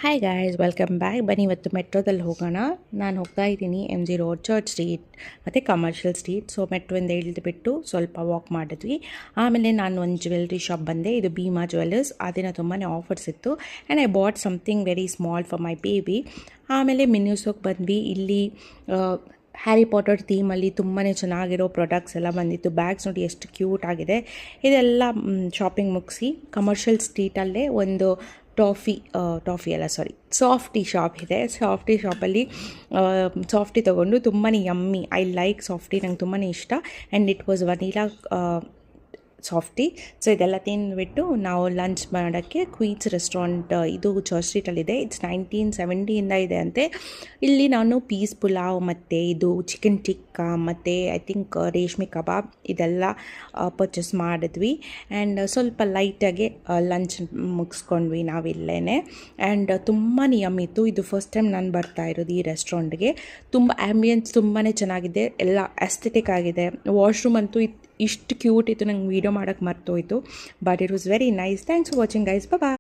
Hi guys, welcome back. ಬನ್ನಿ ಇವತ್ತು ಮೆಟ್ರೋದಲ್ಲಿ ಹೋಗೋಣ. ನಾನು ಹೋಗ್ತಾ ಇದ್ದೀನಿ MG ರೋಡ್, ಚರ್ಚ್ ಸ್ಟ್ರೀಟ್ ಮತ್ತು ಕಮರ್ಷಿಯಲ್ ಸ್ಟ್ರೀಟ್. ಸೊ ಮೆಟ್ರೋಯಿಂದ ಇಳಿದುಬಿಟ್ಟು ಸ್ವಲ್ಪ ವಾಕ್ ಮಾಡಿದ್ವಿ. ಆಮೇಲೆ ನಾನು ಒಂದು ಜ್ಯುವೆಲ್ರಿ ಶಾಪ್ ಬಂದೆ. ಇದು ಭೀಮಾ ಜ್ಯುವೆಲ್ಲರ್ಸ್. ಆ ದಿನ ತುಂಬಾ ಆಫರ್ಸ್ ಇತ್ತು and I bought something very small for my baby. ಆಮೇಲೆ ಮಿನ್ಯೂಸೋಗೆ ಬಂದ್ವಿ. ಇಲ್ಲಿ ಹ್ಯಾರಿ ಪಾಟರ್ ಥೀಮಲ್ಲಿ ತುಂಬಾ ಚೆನ್ನಾಗಿರೋ ಪ್ರಾಡಕ್ಟ್ಸ್ ಎಲ್ಲ ಬಂದಿತ್ತು. ಬ್ಯಾಗ್ಸ್ ನೋಡಿ ಎಷ್ಟು ಕ್ಯೂಟ್ ಆಗಿದೆ. ಇದೆಲ್ಲ ಶಾಪಿಂಗ್ ಮುಗಿಸಿ ಕಮರ್ಷಿಯಲ್ ಸ್ಟ್ರೀಟಲ್ಲೇ ಒಂದು ಸಾಫ್ಟಿ ಶಾಪ್ ಇದೆ. ಸಾಫ್ಟಿ ಶಾಪಲ್ಲಿ ಸಾಫ್ಟಿ ತೊಗೊಂಡು ತುಂಬಾ ಯಮ್ಮಿ. ಐ ಲೈಕ್ ಸಾಫ್ಟಿ, ನಂಗೆ ತುಂಬಾ ಇಷ್ಟ. And it was vanilla softy. So ಇದೆಲ್ಲ ತಿಂದುಬಿಟ್ಟು ನಾವು ಲಂಚ್ ಮಾಡೋಕ್ಕೆ ಕ್ವೀನ್ಸ್ ರೆಸ್ಟೋರೆಂಟ್, ಇದು ಚರ್ಚ್ ಸ್ಟ್ರೀಟಲ್ಲಿದೆ. ಇಟ್ಸ್ 1970ಇಂದ ಇದೆ ಅಂತೆ. ಇಲ್ಲಿ ನಾನು ಪೀಸ್ ಪುಲಾವ್ ಮತ್ತು ಇದು ಚಿಕನ್ ಟಿಕ್ಕಾ ಮತ್ತು ಐ ಥಿಂಕ್ ರೇಷ್ಮೆ ಕಬಾಬ್ ಇದೆಲ್ಲ ಪರ್ಚೇಸ್ ಮಾಡಿದ್ವಿ. ಆ್ಯಂಡ್ ಸ್ವಲ್ಪ ಲೈಟಾಗಿ ಲಂಚ್ ಮುಗಿಸ್ಕೊಂಡ್ವಿ ನಾವಿಲ್ಲೇ. ಆ್ಯಂಡ್ ತುಂಬಾ ಯಮ್ಮಿತ್ತು. ಇದು ಫಸ್ಟ್ ಟೈಮ್ ನಾನು ಬರ್ತಾ ಇರೋದು ಈ ರೆಸ್ಟೋರೆಂಟ್ಗೆ. ತುಂಬ ಆ್ಯಂಬಿಯನ್ಸ್ ತುಂಬಾ ಚೆನ್ನಾಗಿದೆ, ಎಲ್ಲ ಎಸ್ಥೆಟಿಕ್ ಆಗಿದೆ. ವಾಶ್ರೂಮ್ ಅಂತೂ ಇಷ್ಟು ಕ್ಯೂಟ್ ಇತ್ತು, ನಂಗೆ ವೀಡಿಯೋ ಮಾಡೋಕ್ಕೆ ಮರ್ತೋಯ್ತು. But it was very nice. Thanks for watching guys. Bye.